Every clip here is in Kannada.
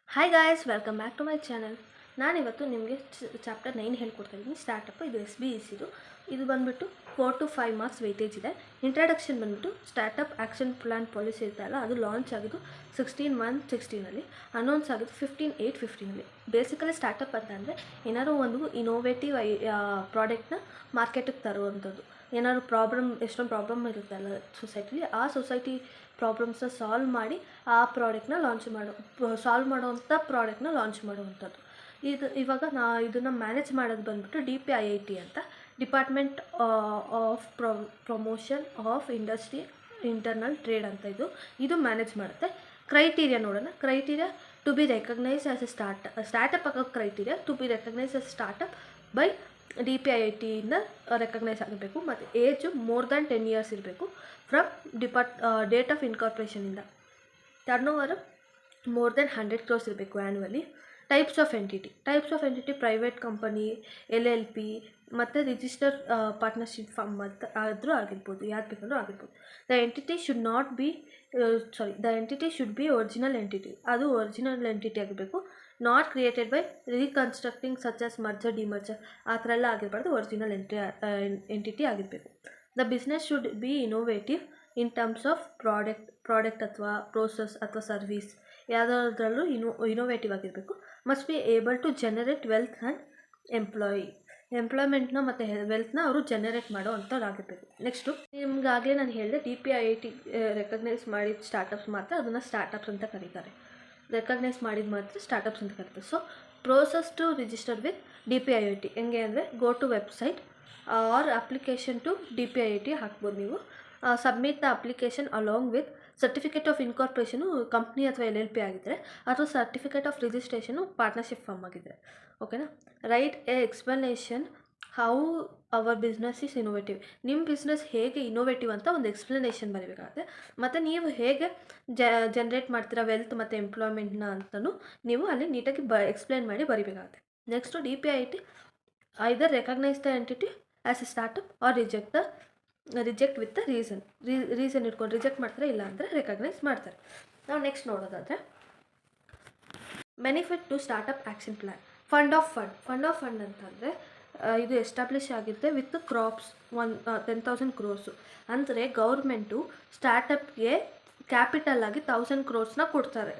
Hi guys, welcome back to my channel. ನಾನಿವತ್ತು ನಿಮಗೆ ಚಾಪ್ಟರ್ 9 ಹೇಳ್ಕೊಡ್ತಾ ಇದ್ದೀನಿ. ಸ್ಟಾರ್ಟಪ್ ಇದು SBEC ಇದು ಬಂದುಬಿಟ್ಟು 4 to 5 ಮಾರ್ಕ್ಸ್ ವೆಯ್ಟೇಜ್ ಇದೆ. ಇಂಟ್ರಡಕ್ಷನ್ ಬಂದುಬಿಟ್ಟು ಸ್ಟಾರ್ಟಪ್ ಆ್ಯಕ್ಷನ್ ಪ್ಲ್ಯಾನ್ ಪಾಲಿಸಿ ಇರ್ತಲ್ಲ, ಅದು ಲಾಂಚ್ ಆಗಿದ್ದು 16/1/16 ಅನೌನ್ಸ್ ಆಗಿದ್ದು 15/8/15. ಬೇಸಿಕಲಿ ಸ್ಟಾರ್ಟಪ್ ಅಂತ ಅಂದರೆ ಏನಾದರೂ ಒಂದು ಇನೋವೇಟಿವ್ ಪ್ರಾಡಕ್ಟ್ನ ಮಾರ್ಕೆಟಿಗೆ ತರುವಂಥದ್ದು. ಏನಾದ್ರು ಎಷ್ಟೊಂದು ಪ್ರಾಬ್ಲಮ್ ಇರುತ್ತಲ್ಲ ಸೊಸೈಟಿಲಿ, ಆ ಸೊಸೈಟಿ ಪ್ರಾಬ್ಲಮ್ಸ್ನ ಸಾಲ್ವ್ ಮಾಡಿ ಆ ಪ್ರಾಡಕ್ಟ್ನ ಸಾಲ್ವ್ ಮಾಡೋವಂಥ ಪ್ರಾಡಕ್ಟ್ನ ಲಾಂಚ್ ಮಾಡುವಂಥದ್ದು. ಇವಾಗ ಇದನ್ನು ಮ್ಯಾನೇಜ್ ಮಾಡೋದು ಬಂದುಬಿಟ್ಟು DPIIT ಅಂತ, department of promotion of industry internal trade ಅಂತ ಇದು ಮ್ಯಾನೇಜ್ ಮಾಡುತ್ತೆ. ಕ್ರೈಟೀರಿಯಾ ನೋಡೋಣ. Criteria to be recognise as a startup ಆಗೋ criteria to be recognise as startup by DPIITಯಿಂದ ರೆಕಗ್ನೈಸ್ ಆಗಬೇಕು. ಮತ್ತು ಏಜು ಮೋರ್ ದ್ಯಾನ್ 10 years ಇರಬೇಕು. ಫ್ರಮ್ ಡೇಟ್ ಆಫ್ ಇನ್ಕಾರ್ಪೊರೇಷನಿಂದ ಟರ್ನೋವರು ಮೋರ್ ದೆನ್ 100 crores ಇರಬೇಕು annually. Types of entity private company, LLP ಮತ್ತು ರಿಜಿಸ್ಟರ್ ಪಾರ್ಟ್ನರ್ಶಿಪ್ ಫರ್ಮ್ ಅಂತ ಆದರೂ ಆಗಿರ್ಬೋದು, ಯಾರು ಬೇಕಂದ್ರೂ ಆಗಿರ್ಬೋದು. The entity should be original entity, ಅದು ಒರಿಜಿನಲ್ ಎಂಟಿಟಿ ಆಗಿರಬೇಕು. Not created by reconstructing such as merger demerger, ಆ ಥರ ಎಲ್ಲ ಆಗಿರಬಾರ್ದು, ಒರಿಜಿನಲ್ ಎಂಟಿಟಿ ಆಗಿರಬೇಕು. The business should be innovative in terms of product ಅಥವಾ ಪ್ರೋಸೆಸ್ ಅಥವಾ ಸರ್ವೀಸ್, ಯಾವುದಾದ್ರಲ್ಲೂ ಇನೋವೇಟಿವ್ ಆಗಿರಬೇಕು. Must be able to generate wealth and ಎಂಪ್ಲಾಯ್ಮೆಂಟ್ನ ಮತ್ತು ವೆಲ್ತ್ನ ಅವರು ಜನರೇಟ್ ಮಾಡೋ ಅಂಥದ್ದಾಗಿರಬೇಕು. ನೆಕ್ಸ್ಟು ನಿಮ್ಗಾಗಲೇ ನಾನು ಹೇಳಿದೆ, DPIIT ರೆಕಗ್ನೈಸ್ ಮಾಡಿದ ಸ್ಟಾರ್ಟಪ್ಸ್ ಮಾತ್ರ ಅದನ್ನು ಸ್ಟಾರ್ಟಪ್ಸ್ ಅಂತ ಕರೀತಾರೆ. ರೆಕಗ್ನೈಸ್ ಮಾಡಿದ ಮಾತ್ರ ಸ್ಟಾರ್ಟಪ್ಸ್ ಅಂತ ಕರೀತಾರೆ. So process to register with DPIIT ಹೆಂಗೆ ಅಂದರೆ, go to website or application to DPIIT ಹಾಕ್ಬೋದು ನೀವು. Submit the application along with certificate of incorporation company ಅಥವಾ LLP ಆಗಿದ್ದರೆ, ಅಥವಾ certificate of registration partnership firm ಆಗಿದ್ದರೆ. ಓಕೆನಾ. Write a explanation how our business is innovative, ನಿಮ್ಮ ಬಿಸ್ನೆಸ್ ಹೇಗೆ ಇನೋವೇಟಿವ್ ಅಂತ ಒಂದು ಎಕ್ಸ್ಪ್ಲನೇಷನ್ ಬರೀಬೇಕಾಗುತ್ತೆ. ಮತ್ತು ನೀವು ಹೇಗೆ ಜನ್ರೇಟ್ ಮಾಡ್ತೀರಾ ವೆಲ್ತ್ ಮತ್ತು ಎಂಪ್ಲಾಯ್ಮೆಂಟ್ನ ಅಂತಲೂ ನೀವು ಅಲ್ಲಿ ನೀಟಾಗಿ ಎಕ್ಸ್ಪ್ಲೇನ್ ಮಾಡಿ ಬರೀಬೇಕಾಗುತ್ತೆ. Next DPIIT either recognise the entity as a startup or reject with the reason ಇಟ್ಕೊಂಡು ರಿಜೆಕ್ಟ್ ಮಾಡ್ತಾರೆ, ಇಲ್ಲ ಅಂದರೆ ರೆಕಗ್ನೈಸ್ ಮಾಡ್ತಾರೆ. ನಾವು ನೆಕ್ಸ್ಟ್ ನೋಡೋದಾದರೆ benefit to startup action plan. Fund of fund ಅಂತಂದರೆ ಇದು ಎಸ್ಟಾಬ್ಲಿಷ್ ಆಗಿರುತ್ತೆ ವಿತ್ ಕ್ರಾಪ್ಸ್ 10,000 crores. ಅಂದರೆ ಗೌರ್ಮೆಂಟು ಸ್ಟಾರ್ಟಪ್ಗೆ ಕ್ಯಾಪಿಟಲ್ ಆಗಿ 1,000 crores ಕೊಡ್ತಾರೆ,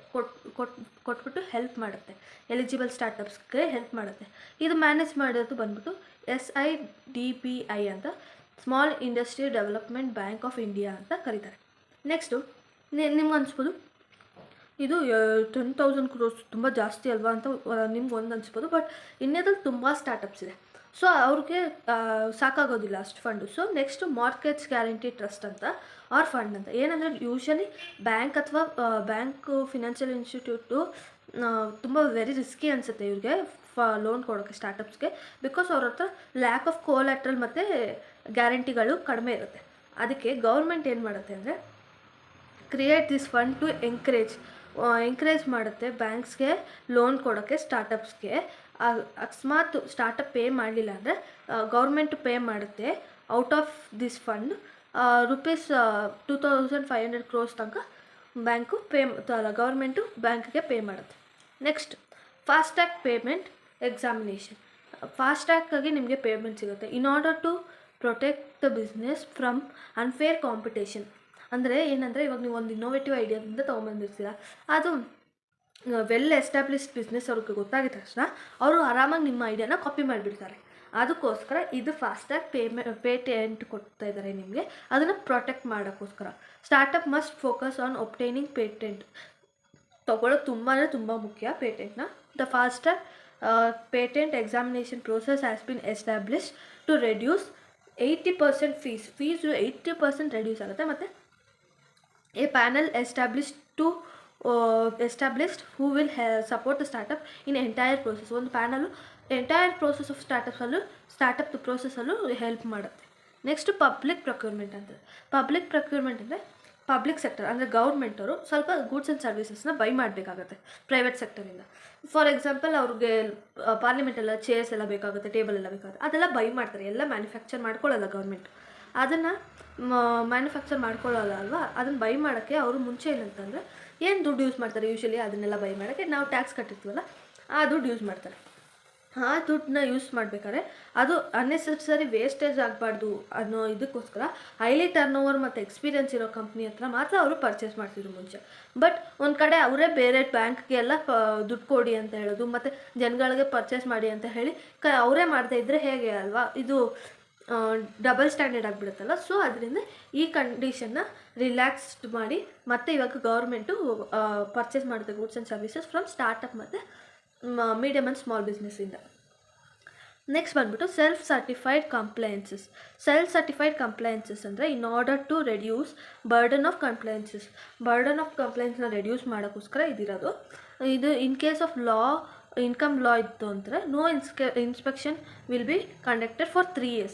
ಕೊಟ್ಬಿಟ್ಟು ಹೆಲ್ಪ್ ಮಾಡುತ್ತೆ, ಎಲಿಜಿಬಲ್ ಸ್ಟಾರ್ಟಪ್ಸ್ಗೆ ಹೆಲ್ಪ್ ಮಾಡುತ್ತೆ. ಇದು ಮ್ಯಾನೇಜ್ ಮಾಡೋದು ಬಂದ್ಬಿಟ್ಟು SIDBI ಅಂತ, small industry development bank of India ಅಂತ ಕರೀತಾರೆ. ನೆಕ್ಸ್ಟು ನಿಮ್ಗೆ ಅನಿಸ್ಬೋದು ಇದು 10,000 crores ತುಂಬ ಜಾಸ್ತಿ ಅಲ್ವಾ ಅಂತ ನಿಮ್ಗೆ ಒಂದು ಅನಿಸ್ಬೋದು. ಬಟ್ ಇಂಡಿಯಾದಲ್ಲಿ ತುಂಬ ಸ್ಟಾರ್ಟಪ್ಸ್ ಇದೆ, ಸೊ ಅವ್ರಿಗೆ ಸಾಕಾಗೋದಿಲ್ಲ ಅಷ್ಟು fund. So next markets guarantee trust ಅಂತ ಆರ್ ಫಂಡ್ ಅಂತ. ಏನಂದರೆ ಯೂಶಲಿ ಬ್ಯಾಂಕ್ ಅಥವಾ ಫಿನಾನ್ಷಿಯಲ್ ಇನ್ಸ್ಟಿಟ್ಯೂಟು ತುಂಬ ವೆರಿ ರಿಸ್ಕಿ ಅನಿಸುತ್ತೆ ಇವ್ರಿಗೆ ಲೋನ್ ಕೊಡೋಕ್ಕೆ ಸ್ಟಾರ್ಟಪ್ಸ್ಗೆ, ಬಿಕಾಸ್ ಅವ್ರ ಹತ್ರ ಲ್ಯಾಕ್ ಆಫ್ ಕೋಲ್ಯಾಟ್ರಲ್ ಮತ್ತು ಗ್ಯಾರಂಟಿಗಳು ಕಡಿಮೆ ಇರುತ್ತೆ. ಅದಕ್ಕೆ ಗೌರ್ಮೆಂಟ್ ಏನು ಮಾಡುತ್ತೆ ಅಂದರೆ, create this fund to encourage ಮಾಡುತ್ತೆ ಬ್ಯಾಂಕ್ಸ್ಗೆ ಲೋನ್ ಕೊಡೋಕ್ಕೆ ಸ್ಟಾರ್ಟಪ್ಸ್ಗೆ. ಅಕಸ್ಮಾತ್ ಸ್ಟಾರ್ಟಪ್ ಪೇ ಮಾಡಲಿಲ್ಲ ಅಂದರೆ ಗೌರ್ಮೆಂಟು ಪೇ ಮಾಡುತ್ತೆ out of this fund rupees 2,500 crores ತನಕ ಬ್ಯಾಂಕು ಗೌರ್ಮೆಂಟು ಬ್ಯಾಂಕ್ಗೆ ಪೇ ಮಾಡುತ್ತೆ. Next fast track payment examination. Fast ಟ್ರ್ಯಾಕಾಗಿ ನಿಮಗೆ ಪೇಮೆಂಟ್ ಸಿಗುತ್ತೆ in order to protect the business from unfair competition. ಅಂದರೆ ಏನಂದರೆ, ಇವಾಗ ನೀವು ಒಂದು ಇನ್ನೋವೇಟಿವ್ ಐಡಿಯಾದಿಂದ ತೊಗೊಂಬಂದಿರ್ತೀರ, ಅದು ವೆಲ್ ಎಸ್ಟಾಬ್ಲಿಷ್ಡ್ ಬಿಸ್ನೆಸ್ ಅವ್ರಿಗೆ ಗೊತ್ತಾಗಿದ ತಕ್ಷಣ ಅವರು ಆರಾಮಾಗಿ ನಿಮ್ಮ ಐಡಿಯಾನ ಕಾಪಿ ಮಾಡಿಬಿಡ್ತಾರೆ. ಅದಕ್ಕೋಸ್ಕರ ಇದು ಫಾಸ್ಟ್ ಟ್ರ್ಯಾಕ್ ಪೇಟೆಂಟ್ ಕೊಡ್ತಾ ಇದ್ದಾರೆ ನಿಮಗೆ, ಅದನ್ನು ಪ್ರೊಟೆಕ್ಟ್ ಮಾಡೋಕ್ಕೋಸ್ಕರ. Startup must focus on obtaining patent. ತೊಗೊಳ್ಳೋದು ತುಂಬ ಮುಖ್ಯ ಪೇಟೆಂಟ್ನ. The fast track patent examination process has been establish to reduce 80% fees 80% reduce ಆಗುತ್ತೆ. ಮತ್ತು a panel established who will support the startup in entire process. ಒಂದು panel entire process of startup ಪ್ರೋಸೆಸ್ಸಲ್ಲೂ ಹೆಲ್ಪ್ ಮಾಡುತ್ತೆ. ನೆಕ್ಸ್ಟ್ ಪಬ್ಲಿಕ್ ಪ್ರೊಕ್ಯೂರ್ಮೆಂಟ್ ಅಂತ. ಪಬ್ಲಿಕ್ ಪ್ರೊಕ್ಯೂರ್ಮೆಂಟ್ ಅಂದರೆ ಪಬ್ಲಿಕ್ ಸೆಕ್ಟರ್ ಅಂದರೆ ಗೌರ್ಮೆಂಟವರು ಸ್ವಲ್ಪ ಗೂಡ್ಸ್ ಆ್ಯಂಡ್ ಸರ್ವಿಸಸ್ನ ಬೈ ಮಾಡಬೇಕಾಗತ್ತೆ ಪ್ರೈವೇಟ್ ಸೆಕ್ಟರಿಂದ. ಫಾರ್ ಎಕ್ಸಾಂಪಲ್, ಅವ್ರಿಗೆ ಪಾರ್ಲಿಮೆಂಟೆಲ್ಲ ಚೇರ್ಸ್ ಎಲ್ಲ ಬೇಕಾಗುತ್ತೆ, ಟೇಬಲ್ ಎಲ್ಲ ಬೇಕಾಗುತ್ತೆ, ಅದೆಲ್ಲ ಬೈ ಮಾಡ್ತಾರೆ, ಎಲ್ಲ ಮ್ಯಾನುಫ್ಯಾಕ್ಚರ್ ಮಾಡ್ಕೊಳ್ಳಲ್ಲ ಗೌರ್ಮೆಂಟ್. ಅದನ್ನು ಮ್ಯಾನುಫ್ಯಾಕ್ಚರ್ ಮಾಡ್ಕೊಳ್ಳಲ್ಲ ಅಲ್ವಾ, ಅದನ್ನು ಬೈ ಮಾಡೋಕ್ಕೆ ಅವರು ಮುಂಚೆ ಏನಂತಂದರೆ ಏನು ದುಡ್ಡು ಯೂಸ್ ಮಾಡ್ತಾರೆ ಯೂಶ್ವಲಿ ಅದನ್ನೆಲ್ಲ ಬೈ ಮಾಡೋಕ್ಕೆ, ನಾವು ಟ್ಯಾಕ್ಸ್ ಕಟ್ಟಿರ್ತೀವಲ್ಲ ಆ ದುಡ್ಡು ಯೂಸ್ ಮಾಡ್ತಾರೆ. ಆ ದುಡ್ಡನ್ನ ಯೂಸ್ ಮಾಡಬೇಕಾದ್ರೆ ಅದು ಅನ್ನೆಸೆಸರಿ ವೇಸ್ಟೇಜ್ ಆಗಬಾರ್ದು ಅನ್ನೋ ಇದಕ್ಕೋಸ್ಕರ ಹೈಲಿ ಟರ್ನ್ ಓವರ್ ಮತ್ತು ಎಕ್ಸ್ಪೀರಿಯನ್ಸ್ ಇರೋ ಕಂಪ್ನಿ ಹತ್ರ ಮಾತ್ರ ಅವರು ಪರ್ಚೇಸ್ ಮಾಡ್ತಿದ್ರು ಮುಂಚೆ. ಬಟ್ ಒಂದು ಕಡೆ ಅವರೇ ಬೇರೆ ಬ್ಯಾಂಕ್ಗೆ ಎಲ್ಲ ದುಡ್ಡು ಕೊಡಿ ಅಂತ ಹೇಳೋದು ಮತ್ತು ಜನಗಳಿಗೆ ಪರ್ಚೇಸ್ ಮಾಡಿ ಅಂತ ಹೇಳಿ ಅವರೇ ಮಾಡದೇ ಇದ್ದರೆ ಹೇಗೆ ಅಲ್ವಾ, ಇದು ಡಬಲ್ ಸ್ಟ್ಯಾಂಡರ್ಡ್ ಆಗಿಬಿಡುತ್ತಲ್ಲ. ಸೊ ಅದರಿಂದ ಈ ಕಂಡೀಷನ್ನ ರಿಲ್ಯಾಕ್ಸ್ಡ್ ಮಾಡಿ ಮತ್ತು ಇವಾಗ ಗೌರ್ಮೆಂಟು ಪರ್ಚೇಸ್ ಮಾಡುತ್ತೆ goods and services from startup ಮತ್ತು ಮೀಡಿಯಮ್ ಆ್ಯಂಡ್ ಸ್ಮಾಲ್ ಬಿಸ್ನೆಸ್ಸಿಂದ. ನೆಕ್ಸ್ಟ್ ಬಂದ್ಬಿಟ್ಟು ಸೆಲ್ಫ್ ಸರ್ಟಿಫೈಡ್ ಕಂಪ್ಲೈನ್ಸಸ್ ಅಂದರೆ in order to reduce burden of ಕಂಪ್ಲೈನ್ಸ್ನ ರೆಡ್ಯೂಸ್ ಮಾಡೋಕ್ಕೋಸ್ಕರ ಇದಿರೋದು. ಇದು in case of income law ಇತ್ತು ಅಂದರೆ no inspection will be conducted for 3 years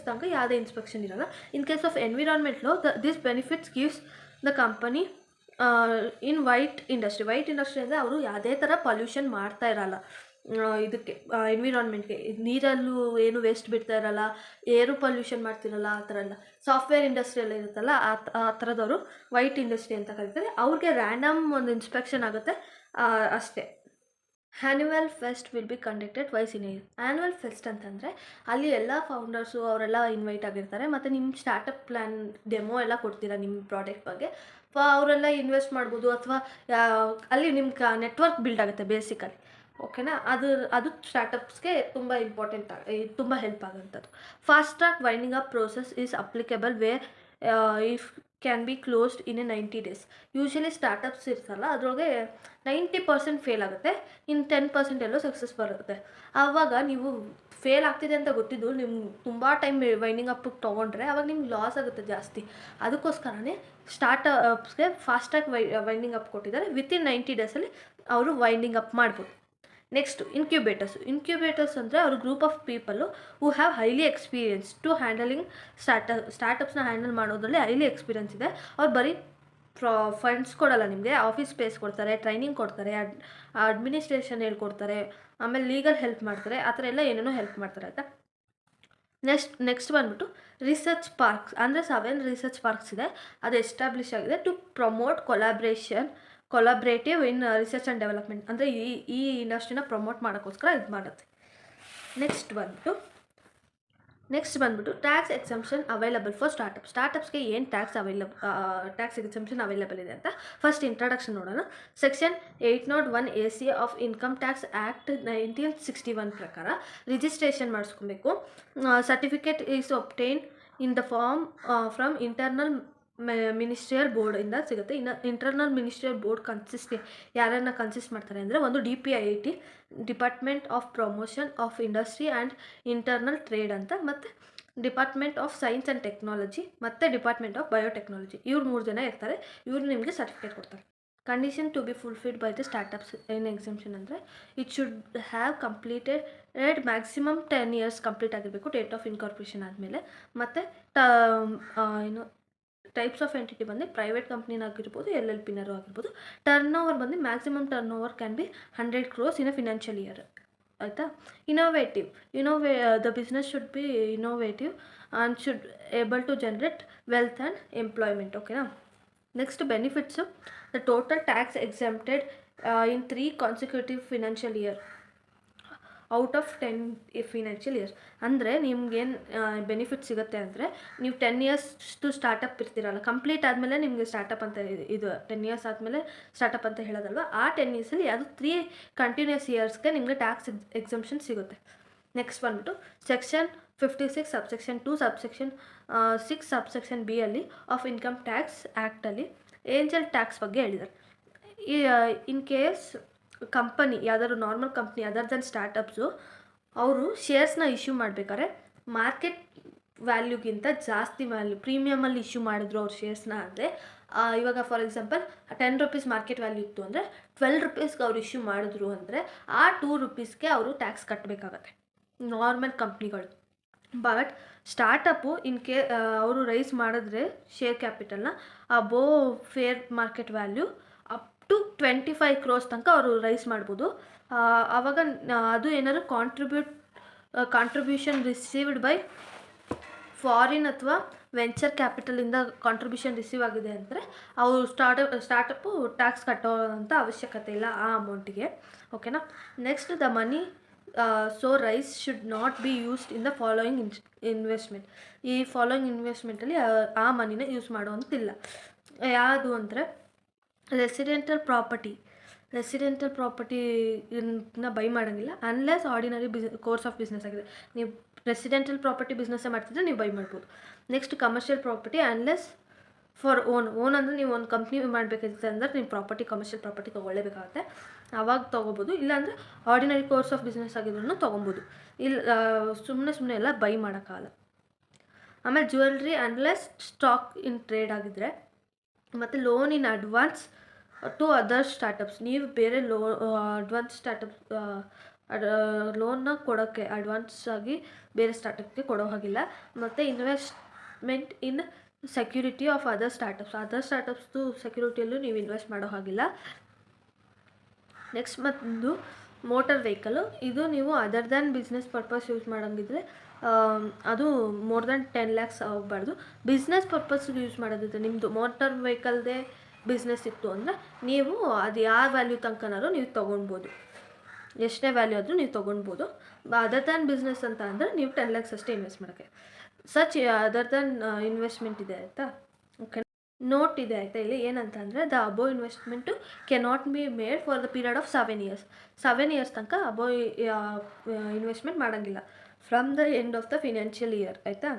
ತನಕ ಯಾವುದೇ ಇನ್ಸ್ಪೆಕ್ಷನ್ ಇರೋಲ್ಲ. In case of environment law this benefits gives the company in white industry ಅಂದರೆ ಅವರು ಯಾವುದೇ ಥರ ಪೊಲ್ಯೂಷನ್ ಮಾಡ್ತಾ ಇರಲ್ಲ ಇದಕ್ಕೆ ಎನ್ವಿರಾನ್ಮೆಂಟ್ಗೆ, ನೀರಲ್ಲೂ ಏನು ವೇಸ್ಟ್ ಬಿಡ್ತಾ ಇರಲ್ಲ, ಏರು ಪೊಲ್ಯೂಷನ್ ಮಾಡ್ತಿರಲ್ಲ, ಆ ಥರ ಎಲ್ಲ. ಸಾಫ್ಟ್ವೇರ್ ಇಂಡಸ್ಟ್ರಿ ಎಲ್ಲ ಇರುತ್ತಲ್ಲ ಆ ಥರದವರು ವೈಟ್ ಇಂಡಸ್ಟ್ರಿ ಅಂತ ಕರೀತಾರೆ. ಅವ್ರಿಗೆ ರ್ಯಾಂಡಮ್ ಒಂದು ಇನ್ಸ್ಪೆಕ್ಷನ್ ಆಗುತ್ತೆ ಅಷ್ಟೇ. Annual fest will be conducted twice in a year. Annual fest ಅಂತಂದರೆ ಅಲ್ಲಿ ಎಲ್ಲ ಫೌಂಡರ್ಸು ಅವರೆಲ್ಲ ಇನ್ವೈಟ್ ಆಗಿರ್ತಾರೆ ಮತ್ತು ನಿಮ್ಮ ಸ್ಟಾರ್ಟಪ್ ಪ್ಲ್ಯಾನ್ ಡೆಮೋ ಎಲ್ಲ ಕೊಡ್ತೀರಾ ನಿಮ್ಮ ಪ್ರಾಡಕ್ಟ್ ಬಗ್ಗೆ. ಅವರೆಲ್ಲ ಇನ್ವೆಸ್ಟ್ ಮಾಡ್ಬೋದು ಅಥವಾ ಅಲ್ಲಿ ನಿಮ್ಮ ನೆಟ್ವರ್ಕ್ ಬಿಲ್ಡ್ ಆಗುತ್ತೆ ಬೇಸಿಕಲಿ, ಓಕೆನಾ. ಅದು ಸ್ಟಾರ್ಟಪ್ಸ್ಗೆ ತುಂಬ ಇಂಪಾರ್ಟೆಂಟ್ ತುಂಬ ಹೆಲ್ಪ್ ಆಗೋಂಥದ್ದು. Fast track winding up process is applicable where if can be closed in a 90 days. Usually startups ಇರ್ತಲ್ಲ ಅದರೊಳಗೆ 90% ಫೇಲ್ ಆಗುತ್ತೆ, ಇನ್ನು 10% ಎಲ್ಲೋ ಸಕ್ಸಸ್ ಬರುತ್ತೆ. ಆವಾಗ ನೀವು ಫೇಲ್ ಆಗ್ತಿದೆ ಅಂತ ಗೊತ್ತಿದ್ದು ನಿಮ್ಗೆ ತುಂಬ ಟೈಮ್ ವೈಂಡಿಂಗ್ ಅಪ್ಪಿಗೆ ತೊಗೊಂಡ್ರೆ ಆವಾಗ ನಿಮ್ಗೆ ಲಾಸ್ ಆಗುತ್ತೆ ಜಾಸ್ತಿ. ಅದಕ್ಕೋಸ್ಕರನೇ ಸ್ಟಾರ್ಟಪ್ಸ್ಗೆ ಫಾಸ್ಟ್ ಟ್ರ್ಯಾಕ್ ವೈಂಡಿಂಗ್ ಅಪ್ ಕೊಟ್ಟಿದ್ದಾರೆ. ವಿತಿನ್ 90 days ಅವರು ವೈಂಡಿಂಗ್ ಅಪ್ ಮಾಡ್ಬೋದು. ನೆಕ್ಸ್ಟು ಇನ್ಕ್ಯುಬೇಟರ್ಸ್ ಅಂದರೆ ಅವರು group of people who have highly experience to handling ಸ್ಟಾರ್ಟಪ್ಸ್ನ ಹ್ಯಾಂಡಲ್ ಮಾಡೋದ್ರಲ್ಲಿ ಹೈಲಿ ಎಕ್ಸ್ಪೀರಿಯನ್ಸ್ ಇದೆ. ಅವ್ರು ಬರೀ ಫಂಡ್ಸ್ ಕೊಡಲ್ಲ, ನಿಮಗೆ ಆಫೀಸ್ ಸ್ಪೇಸ್ ಕೊಡ್ತಾರೆ, ಟ್ರೈನಿಂಗ್ ಕೊಡ್ತಾರೆ, ಅಡ್ಮಿನಿಸ್ಟ್ರೇಷನ್ ಹೇಳ್ಕೊಡ್ತಾರೆ, ಆಮೇಲೆ ಲೀಗಲ್ ಹೆಲ್ಪ್ ಮಾಡ್ತಾರೆ, ಆ ಥರ ಎಲ್ಲ ಏನೇನೋ ಹೆಲ್ಪ್ ಮಾಡ್ತಾರೆ ಆಯಿತಾ. ನೆಕ್ಸ್ಟ್ ಬಂದ್ಬಿಟ್ಟು ರಿಸರ್ಚ್ ಪಾರ್ಕ್ಸ್ ಅಂದರೆ 7 ರಿಸರ್ಚ್ ಪಾರ್ಕ್ಸ್ ಇದೆ. ಅದು ಎಸ್ಟಾಬ್ಲಿಷ್ ಆಗಿದೆ to promote collaborative in research and development ಅಂದರೆ ಈ ಇಂಡಸ್ಟ್ರಿನ ಪ್ರಮೋಟ್ ಮಾಡೋಕ್ಕೋಸ್ಕರ ಇದು ಮಾಡುತ್ತೆ. ನೆಕ್ಸ್ಟ್ ಬಂದ್ಬಿಟ್ಟು ಟ್ಯಾಕ್ಸ್ ಎಕ್ಸಂಪ್ಷನ್ ಅವೈಲಬಲ್ ಫಾರ್ ಸ್ಟಾರ್ಟಪ್ಸ್ಗೆ ಏನು ಟ್ಯಾಕ್ಸ್ ಎಕ್ಸಂಪ್ಷನ್ ಅವೈಲಬಲ್ ಇದೆ ಅಂತ ಫಸ್ಟ್ ಇಂಟ್ರಡಕ್ಷನ್ ನೋಡೋಣ. Section 801 AC of income tax act 1961 ಪ್ರಕಾರ ರಿಜಿಸ್ಟ್ರೇಷನ್ ಮಾಡಿಸ್ಕೊಬೇಕು. Certificate is obtain in the form from internal ministerial ಬೋರ್ಡಿಂದ ಸಿಗುತ್ತೆ. ಇನ್ನು ಇಂಟರ್ನಲ್ ಮಿನಿಸ್ಟ್ರಿಯಲ್ ಬೋರ್ಡ್ ಯಾರನ್ನು ಕನ್ಸಿಸ್ಟ್ ಮಾಡ್ತಾರೆ ಅಂದರೆ ಒಂದು DPIIT department of promotion of industry and internal trade ಅಂತ, ಮತ್ತು department of science and technology ಮತ್ತು ಡಿಪಾರ್ಟ್ಮೆಂಟ್ ಆಫ್ ಬಯೋಟೆಕ್ನಾಲಜಿ. ಇವ್ರು 3 ಜನ ಇರ್ತಾರೆ. ಇವರು ನಿಮಗೆ ಸರ್ಟಿಫಿಕೇಟ್ ಕೊಡ್ತಾರೆ. Condition to be fulfilled by the startups ಏನು ಎಕ್ಸಂಪ್ಷನ್ ಅಂದರೆ it should have completed maximum 10 years complete ಆಗಿರಬೇಕು ಡೇಟ್ ಆಫ್ ಇನ್ಕಾರ್ಪೊರೇಷನ್ ಆದಮೇಲೆ. ಮತ್ತು ಟೈಪ್ಸ್ ಆಫ್ ಎಂಟಿಟಿ ಬಂದು ಪ್ರೈವೇಟ್ ಕಂಪ್ನಿನಾಗಿರ್ಬೋದು, LLPನಾರು ಆಗಿರ್ಬೋದು. ಟರ್ನ್ ಓವರ್ ಬಂದು maximum turnover can be 100 crores in a financial year ಆಯಿತಾ. The business should be innovative and should able to generate wealth and employment, ಓಕೆನಾ. Next benefits the total tax exempted in 3 consecutive financial year out of 10 financial years. ಅಂದರೆ ನಿಮ್ಗೇನು ಬೆನಿಫಿಟ್ ಸಿಗುತ್ತೆ ಅಂದರೆ ನೀವು 10 years ಸ್ಟಾರ್ಟಪ್ ಇರ್ತೀರಲ್ಲ, ಕಂಪ್ಲೀಟ್ ಆದಮೇಲೆ ನಿಮಗೆ ಸ್ಟಾರ್ಟಪ್ ಅಂತ ಇದು 10 years ಆದಮೇಲೆ ಸ್ಟಾರ್ಟಪ್ ಅಂತ ಹೇಳೋದಲ್ವ, ಆ 10 years ಅದು 3 continuous yearsಗೆ ನಿಮಗೆ ಟ್ಯಾಕ್ಸ್ ಎಕ್ಸಂಪ್ಷನ್ ಸಿಗುತ್ತೆ. ನೆಕ್ಸ್ಟ್ ಬಂದ್ಬಿಟ್ಟು section 56 subsection 2 subsection 6 subsection B ಅಲ್ಲಿ ಆಫ್ ಇನ್ಕಮ್ ಟ್ಯಾಕ್ಸ್ ಆ್ಯಕ್ಟಲ್ಲಿ ಏಂಜಲ್ ಟ್ಯಾಕ್ಸ್ ಬಗ್ಗೆ ಹೇಳಿದ್ದಾರೆ. ಇನ್ ಕೇಸ್ ಕಂಪನಿ ಯಾವುದಾದ್ರು normal company other than startups ಅವರು ಶೇರ್ಸ್ನ ಇಶ್ಯೂ ಮಾಡಬೇಕಾದ್ರೆ ಮಾರ್ಕೆಟ್ ವ್ಯಾಲ್ಯೂಗಿಂತ ಜಾಸ್ತಿ ಪ್ರೀಮಿಯಮಲ್ಲಿ ಇಶ್ಯೂ ಮಾಡಿದ್ರು ಅವ್ರ ಶೇರ್ಸ್ನ ಅಂದರೆ, ಇವಾಗ for example 10 rupees market value ಇತ್ತು ಅಂದರೆ 12 rupeesಗೆ ಅವ್ರು ಇಶ್ಯೂ ಮಾಡಿದ್ರು ಅಂದರೆ ಆ 2 rupeesಗೆ ಅವರು ಟ್ಯಾಕ್ಸ್ ಕಟ್ಟಬೇಕಾಗತ್ತೆ ನಾರ್ಮಲ್ ಕಂಪ್ನಿಗಳು. ಬಟ್ ಸ್ಟಾರ್ಟಪ್ಪು ಅವರು ರೈಸ್ ಮಾಡಿದ್ರೆ ಶೇರ್ ಕ್ಯಾಪಿಟಲ್ನ above fair market value up to 25 crores ತನಕ ಅವರು ರೈಸ್ ಮಾಡ್ಬೋದು. ಆವಾಗ ಅದು ಏನಾದ್ರು ಕಾಂಟ್ರಿಬ್ಯೂಷನ್ ರಿಸೀವ್ಡ್ ಬೈ ಫಾರಿನ್ ಅಥವಾ ವೆಂಚರ್ ಕ್ಯಾಪಿಟಲಿಂದ ಕಾಂಟ್ರಿಬ್ಯೂಷನ್ ರಿಸೀವ್ ಆಗಿದೆ ಅಂದರೆ ಅವರು ಸ್ಟಾರ್ಟಪ್ಪು ಟ್ಯಾಕ್ಸ್ ಕಟ್ಟೋ ಅಂತ ಅವಶ್ಯಕತೆ ಇಲ್ಲ ಆ ಅಮೌಂಟಿಗೆ. ಓಕೆನಾ. Next, the money so raise should not be used in the following investment. ಈ ಫಾಲೋಯಿಂಗ್ ಇನ್ವೆಸ್ಟ್ಮೆಂಟಲ್ಲಿ ಆ ಮನಿನ ಯೂಸ್ ಮಾಡುವಂತಿಲ್ಲ. ಯಾವುದು ಅಂದರೆ ರೆಸಿಡೆಂಟಲ್ ಪ್ರಾಪರ್ಟಿನ ಬೈ ಮಾಡೋಂಗಿಲ್ಲ unless ordinary course of business ಆಗಿದೆ. ನೀವು ರೆಸಿಡೆಂಟಲ್ ಪ್ರಾಪರ್ಟಿ ಬಿಸ್ನೆಸ್ಸೇ ಮಾಡ್ತಿದ್ರೆ ನೀವು ಬೈ ಮಾಡ್ಬೋದು. Next, commercial property unless for own ಅಂದರೆ ನೀವು ಒಂದು ಕಂಪ್ನಿ ಮಾಡಬೇಕಿರುತ್ತೆ ಅಂದರೆ ನೀವು ಕಮರ್ಷಿಯಲ್ ಪ್ರಾಪರ್ಟಿ ತೊಗೊಳ್ಳೇಬೇಕಾಗುತ್ತೆ, ಆವಾಗ ತೊಗೋಬೋದು. ಇಲ್ಲಾಂದರೆ ಆರ್ಡಿನರಿ ಕೋರ್ಸ್ ಆಫ್ ಬಿಸ್ನೆಸ್ ಆಗಿದ್ರೂ ತೊಗೊಬೋದು. ಇಲ್ಲ ಸುಮ್ಮನೆ ಎಲ್ಲ ಬೈ ಮಾಡೋಕ್ಕಾಗಲ್ಲ. ಆಮೇಲೆ jewellery unless stock in trade ಆಗಿದ್ದರೆ, ಮತ್ತು loan in advance to other startups. ನೀವು ಬೇರೆ ಅಡ್ವಾನ್ಸ್ ಸ್ಟಾರ್ಟಪ್ ಲೋನ್ನ ಕೊಡೋಕ್ಕೆ ಅಡ್ವಾನ್ಸ್ ಆಗಿ ಬೇರೆ ಸ್ಟಾರ್ಟಪ್ಗೆ ಕೊಡೋ ಹಾಗಿಲ್ಲ. ಮತ್ತು investment in security of other ಸ್ಟಾರ್ಟಪ್ಸ್ದು ಸೆಕ್ಯೂರಿಟಿಯಲ್ಲೂ ನೀವು ಇನ್ವೆಸ್ಟ್ ಮಾಡೋ ಹಾಗಿಲ್ಲ. ನೆಕ್ಸ್ಟ್, ಮತ್ತು ಮೋಟರ್ ವೆಹಿಕಲು, ಇದು ನೀವು other than business purpose use ಮಾಡೋಂಗಿದ್ರೆ ಅದು ಮೋರ್ ದ್ಯಾನ್ 10 lakhs ಹೋಗಬಾರ್ದು. ಬಿಸ್ನೆಸ್ ಪರ್ಪಸ್ಗೆ ಯೂಸ್ ಮಾಡೋದಿದ್ರೆ ನಿಮ್ಮದು ಮೋಟರ್ ವೆಹಿಕಲ್ದೇ ಬಿಸ್ನೆಸ್ ಇತ್ತು ಅಂದರೆ ನೀವು ಅದು ಯಾವ ವ್ಯಾಲ್ಯೂ ತನಕನಾದ್ರು ನೀವು ತೊಗೊಳ್ಬೋದು, ಎಷ್ಟೇ ವ್ಯಾಲ್ಯೂ ಆದರೂ ನೀವು ತೊಗೊಳ್ಬೋದು. ಅದರ್ ದ್ಯಾನ್ ಬಿಸ್ನೆಸ್ ಅಂತ ಅಂದರೆ ನೀವು 10 lakhs ಅಷ್ಟೇ ಇನ್ವೆಸ್ಟ್ ಮಾಡೋಕ್ಕೆ. ಅದರ್ ದ್ಯಾನ್ ಇನ್ವೆಸ್ಟ್ಮೆಂಟ್ ಇದೆ ಆಯಿತಾ. ಓಕೆ, ನೋಟ್ ಇದೆ ಆಯಿತಾ. ಇಲ್ಲಿ ಏನಂತ ಅಂದರೆ the above investment cannot be made for the period of 7 years. 7 years ತನಕ ಅಬೋವ್ ಇನ್ವೆಸ್ಟ್ಮೆಂಟ್ ಮಾಡೋಂಗಿಲ್ಲ from the end of the financial year ಆಯಿತಾ.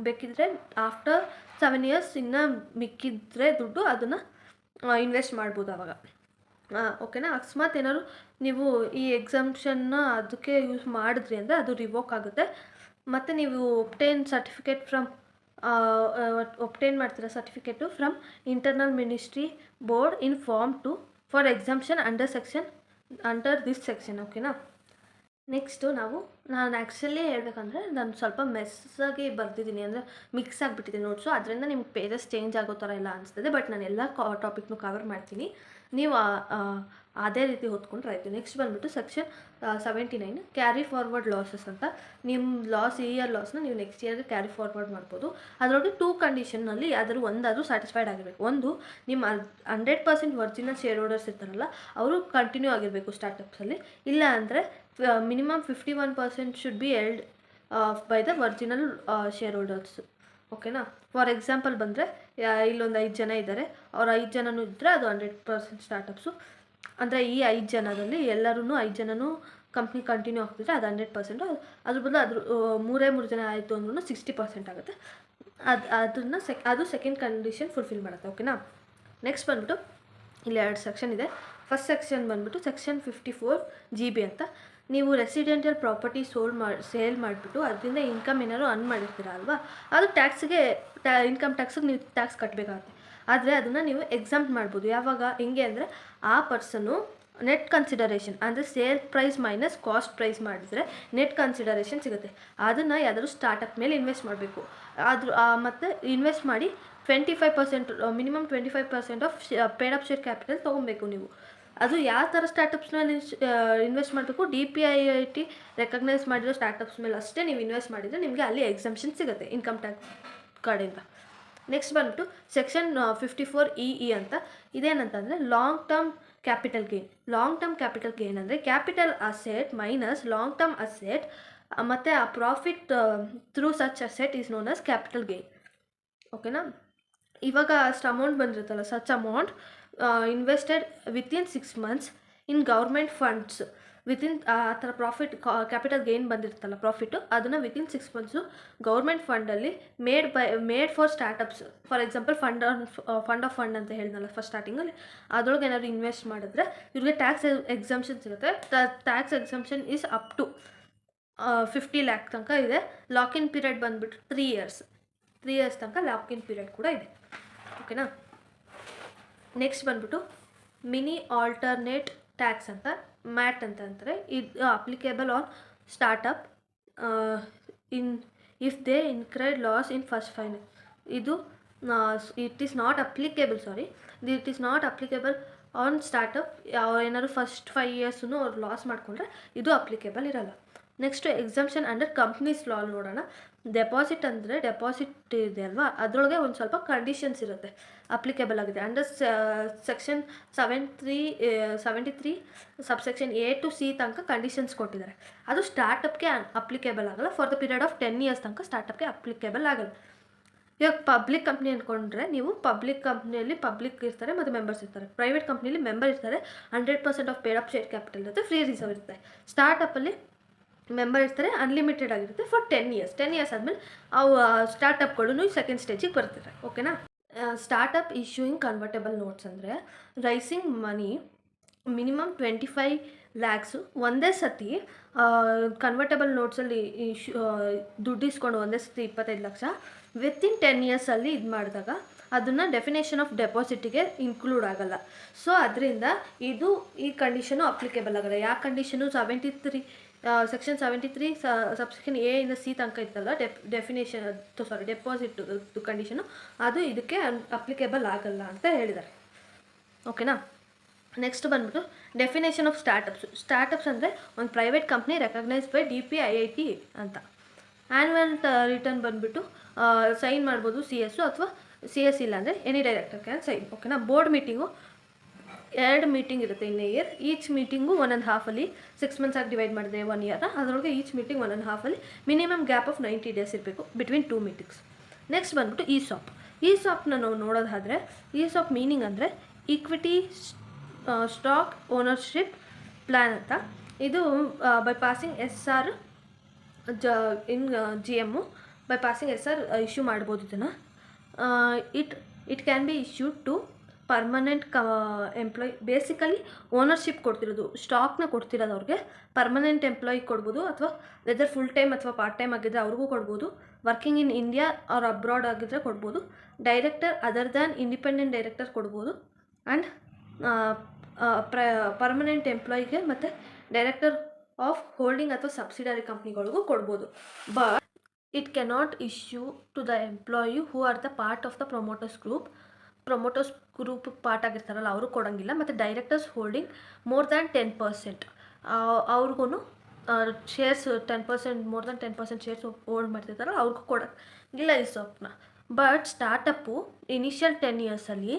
ಬೇಕಿದ್ದರೆ ಆಫ್ಟರ್ 7 years ಇನ್ನೂ ಮಿಕ್ಕಿದ್ರೆ ದುಡ್ಡು ಅದನ್ನು ಇನ್ವೆಸ್ಟ್ ಮಾಡ್ಬೋದು ಆವಾಗ. ಓಕೆನಾ. ಅಕಸ್ಮಾತ್ ಏನಾದ್ರು ನೀವು ಈ ಎಕ್ಸಂಪ್ಷನ್ನ ಅದಕ್ಕೆ ಯೂಸ್ ಮಾಡಿದ್ರಿ ಅಂದರೆ ಅದು ರಿವೋಕ್ ಆಗುತ್ತೆ. ಮತ್ತು ನೀವು ಒಪ್ಟೈನ್ ಮಾಡ್ತೀರಾ certificate from internal ministry board in form 2 for exemption under this section. ಓಕೆನಾ. ನೆಕ್ಸ್ಟು ನಾನು ಆ್ಯಕ್ಚುಲಿ ಹೇಳ್ಬೇಕಂದ್ರೆ ನಾನು ಸ್ವಲ್ಪ ಮೆಸ್ಸಾಗಿ ಬರ್ತಿದ್ದೀನಿ, ಅಂದರೆ ಮಿಕ್ಸ್ ಆಗಿಬಿಟ್ಟಿದೆ ನೋಟ್ಸು, ಅದರಿಂದ ನಿಮ್ಗೆ ಪೇಜಸ್ ಚೇಂಜ್ ಆಗೋ ಥರ ಎಲ್ಲ ಅನಿಸ್ತದೆ. ಬಟ್ ನಾನು ಎಲ್ಲ ಟಾಪಿಕ್ನು ಕವರ್ ಮಾಡ್ತೀನಿ, ನೀವು ಅದೇ ರೀತಿ ಓದ್ಕೊಂಡ್ರೆ ಆಯಿತು. ನೆಕ್ಸ್ಟ್ ಬಂದುಬಿಟ್ಟು ಸೆಕ್ಷನ್ 79 ಕ್ಯಾರಿ ಫಾರ್ವರ್ಡ್ ಲಾಸಸ್ ಅಂತ. ನಿಮ್ಮ ಈ ಇಯರ್ ಲಾಸ್ನ ನೀವು ನೆಕ್ಸ್ಟ್ ಇಯರ್ಗೆ ಕ್ಯಾರಿ ಫಾರ್ವರ್ಡ್ ಮಾಡ್ಬೋದು. ಅದರೊಳಗೆ 2 ಕಂಡೀಷನ್ನಲ್ಲಿ ಯಾವ್ದಾದ್ರು ಒಂದಾದರೂ ಸ್ಯಾಟಿಸ್ಫೈಡ್ ಆಗಿರಬೇಕು. ಒಂದು, ನಿಮ್ಮ 100% ಒರಿಜಿನಲ್ ಶೇರ್ ಹೋಲ್ಡರ್ಸ್ ಇರ್ತಾರಲ್ಲ ಅವರು ಕಂಟಿನ್ಯೂ ಆಗಿರಬೇಕು ಸ್ಟಾರ್ಟಪ್ಸಲ್ಲಿ. ಇಲ್ಲ ಅಂದರೆ minimum 51% should be held by the original share holders. ಓಕೆನಾ. ಫಾರ್ ಎಕ್ಸಾಂಪಲ್ ಬಂದರೆ ಇಲ್ಲೊಂದು 5 ಜನ ಇದ್ದಾರೆ, ಅವ್ರು 5 ಜನನೂ ಇದ್ದರೆ ಅದು 100% ಸ್ಟಾರ್ಟಪ್ಸು. ಅಂದರೆ ಈ 5 ಜನದಲ್ಲಿ ಎಲ್ಲರೂ 5 ಜನನೂ ಕಂಪ್ನಿ ಕಂಟಿನ್ಯೂ ಆಗ್ತಿದ್ರೆ ಅದು 100%. ಅದ್ರ ಬದಲು 3 ಜನ ಆಯಿತು ಅಂದ್ರೂ 60% ಆಗುತ್ತೆ. ಅದು ಸೆಕೆಂಡ್ ಕಂಡೀಷನ್ ಫುಲ್ಫಿಲ್ ಮಾಡುತ್ತೆ. ಓಕೆನಾ. ನೆಕ್ಸ್ಟ್ ಬಂದುಬಿಟ್ಟು ಇಲ್ಲಿ 2 ಸೆಕ್ಷನ್ ಇದೆ. ಫಸ್ಟ್ ಸೆಕ್ಷನ್ ಬಂದುಬಿಟ್ಟು ಸೆಕ್ಷನ್ 54 GB ಅಂತ. ನೀವು ರೆಸಿಡೆಂಟಲ್ ಪ್ರಾಪರ್ಟಿ ಸೇಲ್ ಮಾಡಿಬಿಟ್ಟು ಅದರಿಂದ ಇನ್ಕಮ್ ಏನಾದ್ರು ಅರ್ನ್ ಮಾಡಿರ್ತೀರ ಅಲ್ವಾ, ಅದು ಇನ್ಕಮ್ ಟ್ಯಾಕ್ಸಿಗೆ ನೀವು ಟ್ಯಾಕ್ಸ್ ಕಟ್ಟಬೇಕಾಗುತ್ತೆ. ಆದರೆ ಅದನ್ನು ನೀವು ಎಕ್ಸಾಮ್ಟ್ ಮಾಡ್ಬೋದು. ಯಾವಾಗ ಹೆಂಗೆ ಅಂದರೆ ಆ ಪರ್ಸನ್ನು ನೆಟ್ ಕನ್ಸಿಡರೇಷನ್ ಅಂದರೆ sale price minus cost price ಮಾಡಿದರೆ ನೆಟ್ ಕನ್ಸಿಡರೇಷನ್ ಸಿಗುತ್ತೆ. ಅದನ್ನು ಯಾವ್ದಾದ್ರು ಸ್ಟಾರ್ಟಪ್ ಮೇಲೆ ಇನ್ವೆಸ್ಟ್ ಮಾಡಬೇಕು. ಮತ್ತು ಇನ್ವೆಸ್ಟ್ ಮಾಡಿ 25% minimum 25% of paid up share capital ತೊಗೊಬೇಕು ನೀವು. ಅದು ಯಾವ ಥರ ಸ್ಟಾರ್ಟಪ್ಸ್ನಲ್ಲಿ ಇನ್ವೆಸ್ಟ್ ಮಾಡಬೇಕು, DPIIT ರೆಕಗ್ನೈಸ್ ಮಾಡಿರೋ ಸ್ಟಾರ್ಟಪ್ಸ್ ಮೇಲೆ ಅಷ್ಟೇ ನೀವು ಇನ್ವೆಸ್ಟ್ ಮಾಡಿದರೆ ನಿಮಗೆ ಅಲ್ಲಿ ಎಕ್ಸಂಪ್ಷನ್ ಸಿಗುತ್ತೆ ಇನ್ಕಮ್ ಟ್ಯಾಕ್ಸ್ ಕಡೆಯಿಂದ. ನೆಕ್ಸ್ಟ್ ಬಂದುಬಿಟ್ಟು ಸೆಕ್ಷನ್ 54 EE ಅಂತ. ಇದೇನಂತಂದರೆ ಲಾಂಗ್ ಟರ್ಮ್ ಕ್ಯಾಪಿಟಲ್ ಗೇನ್ ಅಂದರೆ capital asset minus long term asset ಮತ್ತು ಆ profit through such asset is known as capital gain. ಓಕೆನಾ. ಇವಾಗ ಅಷ್ಟು amount ಬಂದಿರುತ್ತಲ್ಲ, such amount invested within 6 months in government funds ಆ ಥರ ಪ್ರಾಫಿಟ್ ಕ್ಯಾಪಿಟಲ್ ಗೇನ್ ಬಂದಿರುತ್ತಲ್ಲ ಪ್ರಾಫಿಟ್ಟು, ಅದನ್ನು ವಿತಿನ್ 6 months ಗೌರ್ಮೆಂಟ್ ಫಂಡಲ್ಲಿ made for startups. For example fund ಅಂತ ಹೇಳಿದ್ನಲ್ಲ ಫಸ್ಟ್ ಸ್ಟಾರ್ಟಿಂಗಲ್ಲಿ, ಅದರೊಳಗೆ ಏನಾದ್ರು ಇನ್ವೆಸ್ಟ್ ಮಾಡಿದ್ರೆ ಇವ್ರಿಗೆ ಟ್ಯಾಕ್ಸ್ ಎಕ್ಸಂಪ್ಷನ್ ಸಿಗುತ್ತೆ. Tax exemption is up to 50 lakh ತನಕ ಇದೆ. ಲಾಕ್-ಇನ್ ಪೀರಿಯಡ್ ಬಂದುಬಿಟ್ಟು 3 years ತನಕ ಲಾಕ್-ಇನ್ ಪೀರಿಯಡ್ ಕೂಡ ಇದೆ. ಓಕೆನಾ. ನೆಕ್ಸ್ಟ್ ಬಂದುಬಿಟ್ಟು ಮಿನಿ ಆಲ್ಟರ್ನೇಟ್ ಟ್ಯಾಕ್ಸ್ ಅಂತ, ಮ್ಯಾಟ್ ಅಂತ ಅಂತಾರೆ. ಇದು applicable on startup if they incurred loss in first finance. It is not applicable on startup. ಏನಾದ್ರು ಫಸ್ಟ್ 5 years ಅವ್ರು ಲಾಸ್ ಮಾಡಿಕೊಂಡ್ರೆ ಇದು ಅಪ್ಲಿಕೇಬಲ್ ಇರಲ್ಲ. Next exemption under companies law ನೋಡೋಣ. ಡೆಪಾಸಿಟ್ ಅಂದರೆ ಡೆಪಾಸಿಟ್ ಇದೆ ಅಲ್ವಾ, ಅದರೊಳಗೆ ಒಂದು ಸ್ವಲ್ಪ ಕಂಡೀಷನ್ಸ್ ಇರುತ್ತೆ ಅಪ್ಲಿಕೇಬಲ್ ಆಗಿದೆ. Under section 73 subsection A to C ತನಕ ಕಂಡೀಷನ್ಸ್ ಕೊಟ್ಟಿದ್ದಾರೆ. ಅದು ಸ್ಟಾರ್ಟಪ್ಗೆ ಅಪ್ಲಿಕೇಬಲ್ ಆಗಲ್ಲ. For the period of 10 years ತನಕ ಸ್ಟಾರ್ಟಪ್ಗೆ ಅಪ್ಲಿಕೇಬಲ್ ಆಗಲ್ಲ. ಇವಾಗ ಪಬ್ಲಿಕ್ ಕಂಪ್ನಿ ಅಂದ್ಕೊಂಡ್ರೆ ನೀವು ಪಬ್ಲಿಕ್ ಕಂಪ್ನಿಯಲ್ಲಿ ಪಬ್ಲಿಕ್ ಇರ್ತಾರೆ ಮತ್ತು ಮೆಂಬರ್ಸ್ ಇರ್ತಾರೆ. ಪ್ರೈವೇಟ್ ಕಂಪ್ನಿಯಲ್ಲಿ ಮೆಂಬರ್ ಇರ್ತಾರೆ, 100% of paid up share capital ಇರುತ್ತೆ, ಫ್ರೀ ರಿಸರ್ವ್ ಇರುತ್ತೆ. ಸ್ಟಾರ್ಟಪ್ಪಲ್ಲಿ ಮೆಂಬರ್ ಇರ್ತಾರೆ, ಅನ್ಲಿಮಿಟೆಡ್ ಆಗಿರುತ್ತೆ ಫಾರ್ 10 years. 10 years ಆದಮೇಲೆ ಅವು ಸ್ಟಾರ್ಟಪ್ಗಳು ಸೆಕೆಂಡ್ ಸ್ಟೇಜಿಗೆ ಬರ್ತಾರೆ. ಓಕೆನಾ. ಸ್ಟಾರ್ಟಪ್ ಇಶ್ಯೂಯಿಂಗ್ ಕನ್ವರ್ಟೇಬಲ್ ನೋಟ್ಸ್ ಅಂದರೆ ರೈಸಿಂಗ್ ಮನಿ ಮಿನಿಮಮ್ 25 lakhs ಒಂದೇ ಸತಿ ಕನ್ವರ್ಟೇಬಲ್ ನೋಟ್ಸಲ್ಲಿ ದುಡ್ಡು ಇಸ್ಕೊಂಡು ಒಂದೇ ಸತಿ 25 ಲಕ್ಷ ವಿತಿನ್ 10 yearsಲ್ಲಿ ಇದು ಮಾಡಿದಾಗ ಅದನ್ನು ಡೆಫಿನೇಷನ್ ಆಫ್ ಡೆಪಾಸಿಟಿಗೆ ಇನ್ಕ್ಲೂಡ್ ಆಗಲ್ಲ. ಸೊ ಅದರಿಂದ ಈ ಕಂಡೀಷನು ಅಪ್ಲಿಕೇಬಲ್ ಆಗಲ್ಲ. ಯಾವ ಕಂಡೀಷನು ಸೆಕ್ಷನ್ 73 ಸಬ್ಸೆಕ್ಷನ್ A ಇಂದ C ತನಕ ಇತ್ತಲ್ಲ, ಡೆಪಾಸಿಟ್ ಕಂಡೀಷನು, ಅದು ಇದಕ್ಕೆ ಅಪ್ಲಿಕೇಬಲ್ ಆಗಲ್ಲ ಅಂತ ಹೇಳಿದ್ದಾರೆ. ಓಕೆನಾ. ನೆಕ್ಸ್ಟ್ ಬಂದ್ಬಿಟ್ಟು ಡೆಫಿನೇಷನ್ ಆಫ್ ಸ್ಟಾರ್ಟಪ್ಸ್ ಅಂದರೆ ಒಂದು private company recognise by DPIIT ಅಂತ. ಆ್ಯನ್ಯುವಲ್ ರಿಟರ್ನ್ ಬಂದುಬಿಟ್ಟು ಸೈನ್ ಮಾಡ್ಬೋದು CS ಅಥವಾ CS ಇಲ್ಲ ಅಂದರೆ ಎನಿ ಡೈರೆಕ್ಟರ್ ಕ್ಯಾನ್ ಸೈನ್. ಓಕೆನಾ. ಬೋರ್ಡ್ ಮೀಟಿಂಗು 2 ಮೀಟಿಂಗ್ ಇರುತ್ತೆ in a year. Each meeting 1.5 6 months ಆಗಿ ಡಿವೈಡ್ ಮಾಡಿದೆ 1 year. ಅದರೊಳಗೆ each meeting 1.5 minimum gap of 90 days ಇರಬೇಕು ಬಿಟ್ವೀನ್ 2 meetings. ನೆಕ್ಸ್ಟ್ ಬಂದ್ಬಿಟ್ಟು ESOP ನಾವು ನೋಡೋದಾದರೆ ESOP ಮೀನಿಂಗ್ ಅಂದರೆ ಈಕ್ವಿಟಿ ಸ್ಟಾಕ್ ಓನರ್ಶಿಪ್ ಪ್ಲ್ಯಾನ್ ಅಂತ. ಇದು by passing SR GM by passing SR issue ಮಾಡ್ಬೋದು ಇದನ್ನು. It can be issued to permanent employee. Basically ownership ಕೊಡ್ತಿರೋದು, ಸ್ಟಾಕ್ನ ಕೊಡ್ತಿರೋದು ಅವ್ರಿಗೆ. ಪರ್ಮನೆಂಟ್ ಎಂಪ್ಲಾಯಿ ಕೊಡ್ಬೋದು, ಅಥವಾ ವೆದರ್ ಫುಲ್ ಟೈಮ್ ಅಥವಾ ಪಾರ್ಟ್ ಟೈಮ್ ಆಗಿದ್ದರೆ ಅವ್ರಿಗೂ ಕೊಡ್ಬೋದು. Working in India or abroad ಆಗಿದ್ದರೆ ಕೊಡ್ಬೋದು. Director other than independent director ಕೊಡ್ಬೋದು. ಆ್ಯಂಡ್ ಪರ್ಮನೆಂಟ್ ಎಂಪ್ಲಾಯಿಗೆ ಮತ್ತು ಡೈರೆಕ್ಟರ್ ಆಫ್ ಹೋಲ್ಡಿಂಗ್ ಅಥವಾ ಸಬ್ಸಿಡರಿ ಕಂಪ್ನಿಗಳಿಗೂ ಕೊಡ್ಬೋದು. But it cannot issue to the employee who are the part of the promoters group part ಆಗಿರ್ತಾರಲ್ಲ ಅವರು ಕೊಡೋಂಗಿಲ್ಲ. ಮತ್ತು ಡೈರೆಕ್ಟರ್ಸ್ ಹೋಲ್ಡಿಂಗ್ ಮೋರ್ ದ್ಯಾನ್ 10% ಅವ್ರಿಗೂ shares 10% more than 10% shares hold ಮಾಡ್ತಿರ್ತಾರಲ್ಲ ಅವ್ರಿಗೂ ಕೊಡೋಂಗಿಲ್ಲ ESOPನ. ಬಟ್ ಸ್ಟಾರ್ಟಪ್ಪು ಇನಿಷಿಯಲ್ 10 yearsಲ್ಲಿ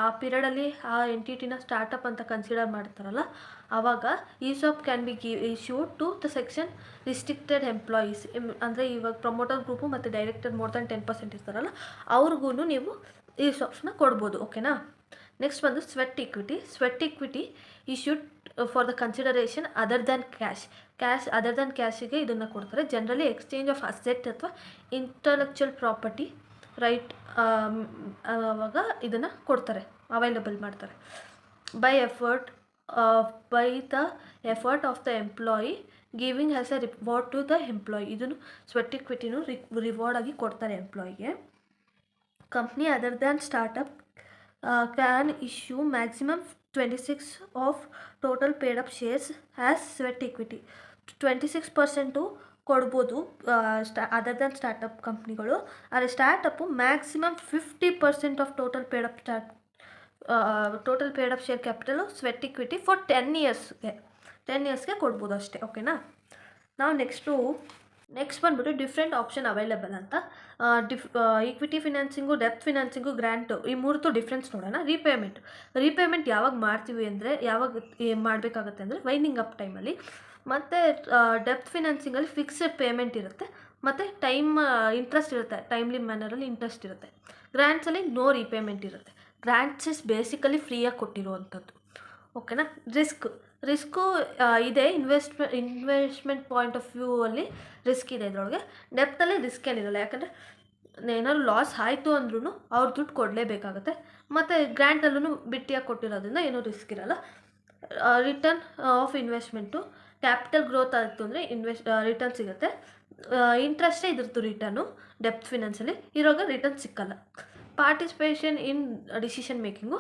ಆ ಪೀರಿಯಡಲ್ಲಿ ಆ ಎಂಟಿಟಿನ ಸ್ಟಾರ್ಟಪ್ ಅಂತ ಕನ್ಸಿಡರ್ ಮಾಡ್ತಾರಲ್ಲ, ಆವಾಗ ESOP can be issued to the section restricted employees. ಅಂದರೆ ಇವಾಗ ಪ್ರಮೋಟರ್ ಗ್ರೂಪು ಮತ್ತು ಡೈರೆಕ್ಟರ್ ಮೋರ್ ದ್ಯಾನ್ 10% ಇರ್ತಾರಲ್ಲ ಅವ್ರಿಗೂ ನೀವು ESOPಸ್ನ ಕೊಡ್ಬೋದು. ಓಕೆನಾ. ನೆಕ್ಸ್ಟ್ ಬಂದು sweat equity issued for the consideration other than cash other than ಕ್ಯಾಶಿಗೆ ಇದನ್ನು ಕೊಡ್ತಾರೆ. ಜನರಲಿ ಎಕ್ಸ್ಚೇಂಜ್ ಆಫ್ ಅಸೆಟ್ ಅಥವಾ ಇಂಟಲೆಕ್ಚುಯಲ್ ಪ್ರಾಪರ್ಟಿ ರೈಟ್ ಆವಾಗ ಇದನ್ನು ಕೊಡ್ತಾರೆ, ಅವೈಲಬಲ್ ಮಾಡ್ತಾರೆ. By the effort of the employee giving has a reward to the employee. ಇದನ್ನು ಸ್ವೆಟ್ ಇಕ್ವಿಟಿನೂ ರಿವಾರ್ಡ್ ಆಗಿ ಕೊಡ್ತಾರೆ ಎಂಪ್ಲಾಯಿಗೆ. Company other than startup can issue maximum 26 of total paid up shares as sweat equity. 26% ಕೊಡ್ಬೋದು ಅದರ್ ದ್ಯಾನ್ ಸ್ಟಾರ್ಟಪ್ ಕಂಪ್ನಿಗಳು. ಆದರೆ startup maximum 50% of total paid up share capital sweat equity for 10 yearsಗೆ ಕೊಡ್ಬೋದು ಅಷ್ಟೇ. ಓಕೆನಾ. ನಾವು ನೆಕ್ಸ್ಟ್ ಬಂದ್ಬಿಟ್ಟು ಡಿಫ್ರೆಂಟ್ ಆಪ್ಷನ್ ಅವೈಲೇಬಲ್ ಅಂತ. ಈಕ್ವಿಟಿ ಫಿನಾನ್ಸಿಂಗು, ಡೆಪ್ತ್ ಫಿನಾನ್ಸಿಂಗು, ಗ್ರ್ಯಾಂಟು, ಈ ಮೂರದ್ದು ಡಿಫ್ರೆನ್ಸ್ ನೋಡೋಣ. ರೀಪೇಮೆಂಟ್ ಯಾವಾಗ ಮಾಡ್ತೀವಿ ಅಂದರೆ ಯಾವಾಗ ಮಾಡಬೇಕಾಗತ್ತೆ ಅಂದರೆ ವೈಂಡಿಂಗ್ ಅಪ್ ಟೈಮಲ್ಲಿ. ಮತ್ತು ಡೆಪ್ತ್ ಫಿನಾನ್ಸಿಂಗಲ್ಲಿ ಫಿಕ್ಸ್ಡ್ ಪೇಮೆಂಟ್ ಇರುತ್ತೆ ಮತ್ತು ಇಂಟ್ರೆಸ್ಟ್ ಇರುತ್ತೆ, ಟೈಮ್ಲಿ ಮ್ಯಾನರಲ್ಲಿ ಇಂಟ್ರೆಸ್ಟ್ ಇರುತ್ತೆ. ಗ್ರ್ಯಾಂಟ್ಸಲ್ಲಿ ನೋ ರೀಪೇಮೆಂಟ್ ಇರುತ್ತೆ. ಗ್ರ್ಯಾಂಟ್ಸ್ ಇಸ್ ಬೇಸಿಕಲಿ ಫ್ರೀಯಾಗಿ ಕೊಟ್ಟಿರುವಂಥದ್ದು. ಓಕೆನಾ. ರಿಸ್ಕು ಇದೆ, ಇನ್ವೆಸ್ಟ್ಮೆಂಟ್ ಪಾಯಿಂಟ್ ಆಫ್ ವ್ಯೂ ಅಲ್ಲಿ ರಿಸ್ಕ್ ಇದೆ ಇದರೊಳಗೆ. ಡೆಪ್ತಲ್ಲಿ ರಿಸ್ಕ್ ಏನಿರಲ್ಲ, ಯಾಕಂದರೆ ಏನಾದ್ರು ಲಾಸ್ ಆಯಿತು ಅಂದ್ರೂ ಅವ್ರು ದುಡ್ಡು ಕೊಡಲೇಬೇಕಾಗತ್ತೆ. ಮತ್ತು ಗ್ರ್ಯಾಂಟಲ್ಲೂ ಬಿಟ್ಟಿಯಾಗಿ ಕೊಟ್ಟಿರೋದ್ರಿಂದ ಏನೂ ರಿಸ್ಕ್ ಇರಲ್ಲ. Return of investment, capital growth ಆಯಿತು ಅಂದರೆ ರಿಟರ್ನ್ ಸಿಗುತ್ತೆ. ಇಂಟ್ರೆಸ್ಟೇ ಇದ್ರದ್ದು ರಿಟರ್ನು. ಡೆಪ್ತ್ ಫಿನಾನ್ಸಲ್ಲಿ ಇರೋವಾಗ ರಿಟರ್ನ್ ಸಿಕ್ಕಲ್ಲ. Participation in decision making,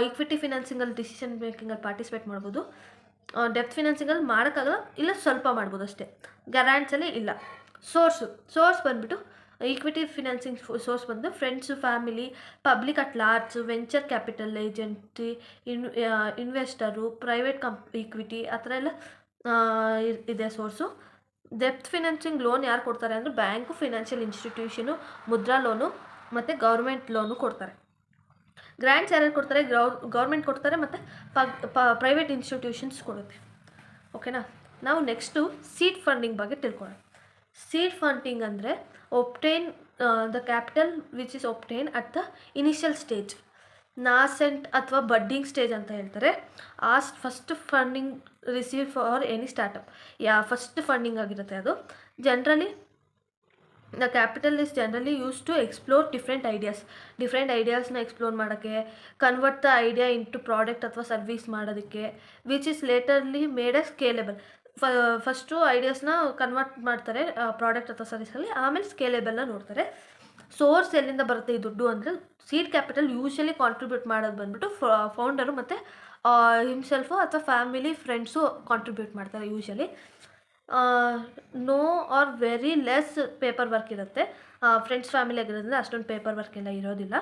equity ಫಿನಾನ್ಸಿಂಗಲ್ಲಿ ಡಿಸಿಷನ್ ಮೇಕಿಂಗಲ್ಲಿ ಪಾರ್ಟಿಸಿಪೇಟ್ ಮಾಡ್ಬೋದು. ಡೆಪ್ತ್ ಫಿನಾನ್ಸಿಂಗಲ್ಲಿ ಮಾಡೋಕ್ಕಾಗಲ್ಲ, ಇಲ್ಲ ಸ್ವಲ್ಪ ಮಾಡ್ಬೋದು ಅಷ್ಟೇ. ಗ್ಯಾರಂಟ್ಸಲ್ಲಿ ಇಲ್ಲ. ಸೋರ್ಸ್ ಬಂದುಬಿಟ್ಟು ಈಕ್ವಿಟಿ ಫಿನಾನ್ಸಿಂಗ್ ಸೋರ್ಸ್ ಬಂದು friends, family, public at large, venture capital ಏಜೆಂಟಿ, ಇನ್ವೆಸ್ಟರು, ಪ್ರೈವೇಟ್ ಈಕ್ವಿಟಿ, ಆ ಥರ ಎಲ್ಲ ಇದೆ ಸೋರ್ಸು. ಡೆಪ್ತ್ ಫಿನಾನ್ಸಿಂಗ್ ಲೋನ್ ಯಾರು ಕೊಡ್ತಾರೆ ಅಂದರೆ bank, financial institution, Mudra loan ಮತ್ತು ಗೌರ್ಮೆಂಟ್ ಲೋನು ಕೊಡ್ತಾರೆ. ಗ್ರ್ಯಾಂಟ್ಸ್ ಯಾರ್ಯಾರು ಕೊಡ್ತಾರೆ? ಗೌರ್ಮೆಂಟ್ ಕೊಡ್ತಾರೆ ಮತ್ತು ಪ್ರೈವೇಟ್ ಇನ್ಸ್ಟಿಟ್ಯೂಷನ್ಸ್ ಕೊಡುತ್ತೆ. ಓಕೆನಾ. ನಾವು ನೆಕ್ಸ್ಟು ಸೀಡ್ ಫಂಡಿಂಗ್ ಬಗ್ಗೆ ತಿಳ್ಕೊಳ್ಳೋಣ. ಸೀಡ್ ಫಂಡಿಂಗ್ ಅಂದರೆ obtain the capital which is obtain at the initial stage, nascent ಅಥವಾ ಬಡ್ಡಿಂಗ್ ಸ್ಟೇಜ್ ಅಂತ ಹೇಳ್ತಾರೆ. ಆ first funding receive for any startup, first funding ಆಗಿರುತ್ತೆ ಅದು. Generally the capital is generally use to explore different ಐಡಿಯಾಸ್ನ ಎಕ್ಸ್ಪ್ಲೋರ್ ಮಾಡೋಕ್ಕೆ, convert the idea into product ಅಥವಾ ಸರ್ವಿಸ್ ಮಾಡೋದಕ್ಕೆ, which is laterly made a scalable. First ಐಡಿಯಾಸ್ನ ಕನ್ವರ್ಟ್ ಮಾಡ್ತಾರೆ ಪ್ರಾಡಕ್ಟ್ ಅಥವಾ ಸರ್ವಿಸಲ್ಲಿ, ಆಮೇಲೆ ಸ್ಕೇಲೆಬಲ್ನ ನೋಡ್ತಾರೆ. ಸೋರ್ಸ್ ಎಲ್ಲಿಂದ ಬರುತ್ತೆ ಈ ದುಡ್ಡು ಅಂದರೆ ಸೀಡ್ ಕ್ಯಾಪಿಟಲ್ ಯೂಶಲಿ ಕಾಂಟ್ರಿಬ್ಯೂಟ್ ಮಾಡೋದು ಬಂದ್ಬಿಟ್ಟು ಫೌಂಡರು ಮತ್ತು ಹಿಮ್ಸೆಲ್ಫು ಅಥವಾ ಫ್ಯಾಮಿಲಿ ಫ್ರೆಂಡ್ಸು ಕಾಂಟ್ರಿಬ್ಯೂಟ್ ಮಾಡ್ತಾರೆ usually. No or very less paper work ಇರುತ್ತೆ. ಫ್ರೆಂಡ್ಸ್ ಫ್ಯಾಮಿಲಿ ಆಗಿರೋದ್ರಿಂದ ಅಷ್ಟೊಂದು ಪೇಪರ್ ವರ್ಕ್ ಎಲ್ಲ ಇರೋದಿಲ್ಲ.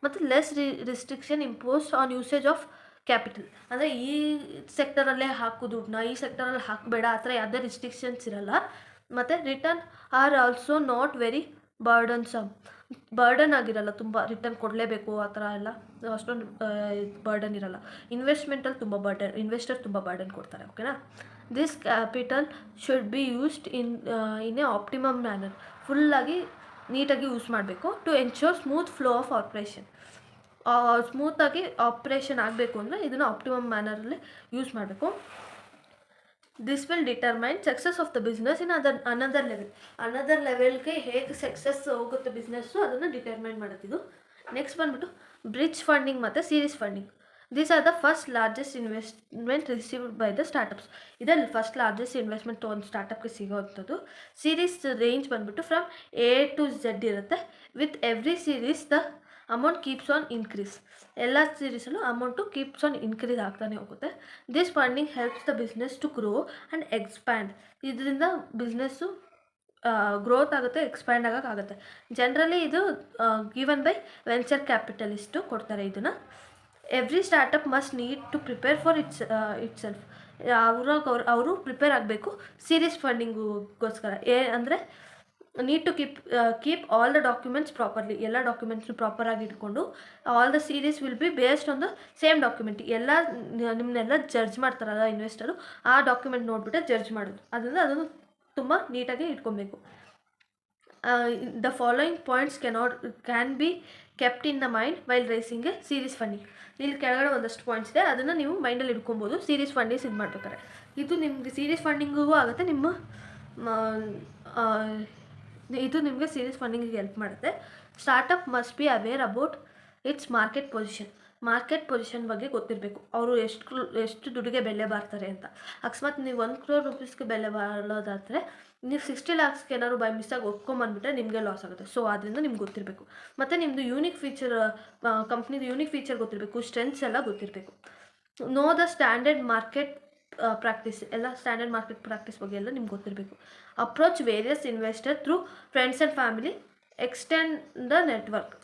ಮತ್ತು less restriction impose on usage of capital. ಅಂದರೆ ಈ ಸೆಕ್ಟರಲ್ಲೇ ಹಾಕು ದುಡ್ಡನ್ನ, ಈ ಸೆಕ್ಟರಲ್ಲಿ ಹಾಕಬೇಡ, ಆ ಥರ ಯಾವುದೇ ರಿಸ್ಟ್ರಿಕ್ಷನ್ಸ್ ಇರಲ್ಲ. ಮತ್ತು return are also not very burden ಆಗಿರಲ್ಲ, ತುಂಬ ರಿಟರ್ನ್ ಕೊಡಲೇಬೇಕು ಆ ಥರ ಎಲ್ಲ ಅಷ್ಟೊಂದು ಬರ್ಡನ್ ಇರಲ್ಲ. ಇನ್ವೆಸ್ಟ್ಮೆಂಟಲ್ಲಿ ಇನ್ವೆಸ್ಟರ್ ತುಂಬ ಬರ್ಡನ್ ಕೊಡ್ತಾರೆ. ಓಕೆನಾ. This capital should be used in a optimum manner. ಫುಲ್ಲಾಗಿ ನೀಟಾಗಿ ಯೂಸ್ ಮಾಡಬೇಕು. To ensure smooth flow of operation. ಸ್ಮೂತಾಗಿ ಆಪ್ರೇಷನ್ ಆಗಬೇಕು ಅಂದರೆ ಇದನ್ನು ಆಪ್ಟಿಮಮ್ ಮ್ಯಾನರಲ್ಲಿ ಯೂಸ್ ಮಾಡಬೇಕು. This will determine success of the business in another ಲೆವೆಲ್ಗೆ ಹೇಗೆ ಸಕ್ಸಸ್ ಹೋಗುತ್ತೆ ಬಿಸ್ನೆಸ್ಸು ಅದನ್ನು ಡಿಟರ್ಮೈನ್ ಮಾಡುತ್ತಿದ್ದು. ನೆಕ್ಸ್ಟ್ ಬಂದ್ಬಿಟ್ಟು ಬ್ರಿಡ್ಜ್ ಫಂಡಿಂಗ್ ಮತ್ತು series funding. These are the first largest investment received by the startups. ಇದರಲ್ಲಿ ಫಸ್ಟ್ ಲಾರ್ಜೆಸ್ಟ್ ಇನ್ವೆಸ್ಟ್ಮೆಂಟ್ ಒಂದು ಸ್ಟಾರ್ಟಪ್ಗೆ ಸಿಗೋವಂಥದ್ದು. ಸೀರೀಸ್ ರೇಂಜ್ ಬಂದ್ಬಿಟ್ಟು ಫ್ರಮ್ A to Z ಇರುತ್ತೆ. With every series the amount keeps on increase. ಎಲ್ಲ ಸೀರೀಸಲ್ಲೂ ಅಮೌಂಟು ಕೀಪ್ಸ್ ಆನ್ ಇನ್ಕ್ರೀಸ್ ಆಗ್ತಾನೆ ಹೋಗುತ್ತೆ. This funding helps the business to grow and expand. ಇದರಿಂದ ಬಿಸ್ನೆಸ್ಸು ಗ್ರೋತ್ ಆಗುತ್ತೆ, ಎಕ್ಸ್ಪ್ಯಾಂಡ್ ಆಗೋಕ್ಕಾಗುತ್ತೆ. ಜನರಲಿ ಇದು ಗಿವನ್ ಬೈ ವೆಂಚರ್ ಕ್ಯಾಪಿಟಲಿಸ್ಟು ಕೊಡ್ತಾರೆ ಇದನ್ನು. Every startup must need to prepare for itself. ಅವರು ಪ್ರಿಪೇರ್ ಆಗಬೇಕು ಸೀರೀಸ್ ಫಂಡಿಂಗೋಸ್ಕರ. ಅಂದರೆ need to keep all the documents properly. ಎಲ್ಲ ಡಾಕ್ಯುಮೆಂಟ್ಸ್ನು ಪ್ರಾಪರಾಗಿ ಇಟ್ಕೊಂಡು all the series will be based on the same document. ಎಲ್ಲ ನಿಮ್ಮನ್ನೆಲ್ಲ ಜಡ್ಜ್ ಮಾಡ್ತಾರಲ್ಲ ಇನ್ವೆಸ್ಟರು, ಆ ಡಾಕ್ಯುಮೆಂಟ್ ನೋಡಿಬಿಟ್ಟು ಜಡ್ಜ್ ಮಾಡೋದು. ಅದರಿಂದ ಅದನ್ನು ತುಂಬ ನೀಟಾಗಿ ಇಟ್ಕೊಬೇಕು. The following points can be kept in the mind while raising a series funding. ಇಲ್ಲಿ ಕೆಳಗಡೆ ಒಂದಷ್ಟು ಪಾಯಿಂಟ್ಸ್ ಇದೆ, ಅದನ್ನು ನೀವು ಮೈಂಡಲ್ಲಿ ಇಟ್ಕೊಬೋದು ಸೀರೀಸ್ ಫಂಡಿಂಗ್ಸ್ ಇದು ಮಾಡ್ಬೇಕಾರೆ. ಇದು ನಿಮಗೆ ಸೀರೀಸ್ ಫಂಡಿಂಗಿಗೂ ಆಗುತ್ತೆ, ಇದು ನಿಮಗೆ ಸೀರೀಸ್ ಫಂಡಿಂಗಿಗೆ ಹೆಲ್ಪ್ ಮಾಡುತ್ತೆ. Startup must be aware about it's market position ಬಗ್ಗೆ ಗೊತ್ತಿರಬೇಕು. ಅವರು ಎಷ್ಟು ದುಡ್ಡಿಗೆ ಬೆಲೆ ಬಾರ್ತಾರೆ ಅಂತ. ಅಕಸ್ಮಾತ್ ನೀವು 1 crore ರೂಪೀಸ್ಗೆ ಬೆಲೆ ಬಾಳೋದಾದರೆ ನೀವು 60 lakhsಗೆ ಏನಾದ್ರು ಬೈ ಮಿಸ್ಟಾಗಿ ಒಪ್ಕೊಂಬಂದ್ಬಿಟ್ರೆ ನಿಮಗೆ ಲಾಸ್ ಆಗುತ್ತೆ. ಸೊ ಆದ್ದರಿಂದ ನಿಮ್ಗೆ ಗೊತ್ತಿರಬೇಕು. ಮತ್ತು ನಿಮ್ಮದು ಯೂನಿಕ್ ಫೀಚರ್, ಕಂಪ್ನಿದು ಯೂನಿಕ್ ಫೀಚರ್ ಗೊತ್ತಿರಬೇಕು, ಸ್ಟ್ರೆಂತ್ಸ್ ಎಲ್ಲ ಗೊತ್ತಿರಬೇಕು. Know the standard market practice. ಎಲ್ಲ ಸ್ಟ್ಯಾಂಡರ್ಡ್ ಮಾರ್ಕೆಟ್ ಪ್ರಾಕ್ಟೀಸ್ ಬಗ್ಗೆ ಎಲ್ಲ ನಿಮ್ಗೆ ಗೊತ್ತಿರಬೇಕು. Approach various investor through friends and family, extend the network.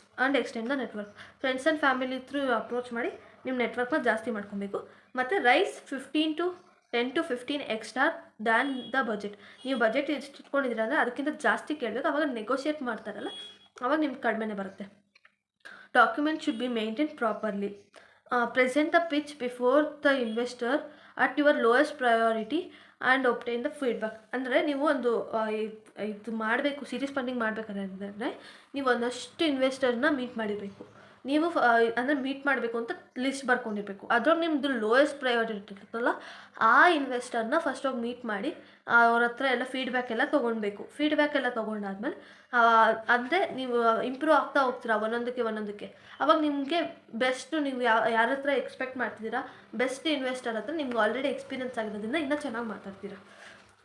Friends and family through approach ಮಾಡಿ ನಿಮ್ಮ ನೆಟ್ವರ್ಕ್ನ ಜಾಸ್ತಿ ಮಾಡ್ಕೊಬೇಕು. ಮತ್ತು raise 10 to 15 extra than the budget. ನೀವು ಬಜೆಟ್ ಎಷ್ಟು ಇಟ್ಕೊಂಡಿದ್ದೀರ ಅಂದರೆ ಅದಕ್ಕಿಂತ ಜಾಸ್ತಿ ಕೇಳಬೇಕು. ಆವಾಗ ನೆಗೋಷಿಯೇಟ್ ಮಾಡ್ತಾರಲ್ಲ, ಆವಾಗ ನಿಮ್ಗೆ ಕಡಿಮೆನೇ ಬರುತ್ತೆ. Document should be maintain properly. Present the pitch before the investor at your lowest priority and obtain the feedback. ಅಂದರೆ ನೀವು ಒಂದು ಇದು ಮಾಡಬೇಕು, ಸೀರೀಸ್ ಫಂಡಿಂಗ್ ಮಾಡಬೇಕಾದ್ರೆ ನೀವು ಒಂದಷ್ಟು ಇನ್ವೆಸ್ಟರ್ನ ಮೀಟ್ ಮಾಡಿರಬೇಕು. ನೀವು ಅಂದರೆ ಮೀಟ್ ಮಾಡಬೇಕು ಅಂತ ಲಿಸ್ಟ್ ಬರ್ಕೊಂಡಿರಬೇಕು. ಅದ್ರೊಳಗೆ ನಿಮ್ಮದು ಲೋಯೆಸ್ಟ್ ಪ್ರಯಾರಿಟಿ ಇರುತ್ತಲ್ಲ, ಆ ಇನ್ವೆಸ್ಟರ್ನ ಫಸ್ಟ್ ಹೋಗಿ ಮೀಟ್ ಮಾಡಿ ಅವ್ರ ಹತ್ರ ಎಲ್ಲ ಫೀಡ್ಬ್ಯಾಕ್ ಎಲ್ಲ ತೊಗೊಳ್ಬೇಕು. ಫೀಡ್ಬ್ಯಾಕ್ ಎಲ್ಲ ತೊಗೊಂಡಾದ್ಮೇಲೆ ಅಂದರೆ ನೀವು ಇಂಪ್ರೂವ್ ಆಗ್ತಾ ಹೋಗ್ತೀರಾ ಒಂದೊಂದಕ್ಕೆ. ಅವಾಗ ನಿಮಗೆ ಬೆಸ್ಟು, ನೀವು ಯಾರ ಹತ್ರ ಎಕ್ಸ್ಪೆಕ್ಟ್ ಮಾಡ್ತಿದ್ದೀರಾ, ಬೆಸ್ಟ್ ಇನ್ವೆಸ್ಟರ್ ಹತ್ರ ನಿಮ್ಗೆ ಆಲ್ರೆಡಿ ಎಕ್ಸ್ಪೀರಿಯನ್ಸ್ ಆಗಿರೋದ್ರಿಂದ ಇನ್ನೂ ಚೆನ್ನಾಗಿ ಮಾತಾಡ್ತೀರಾ.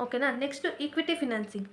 ಓಕೆನಾ. Next equity financing.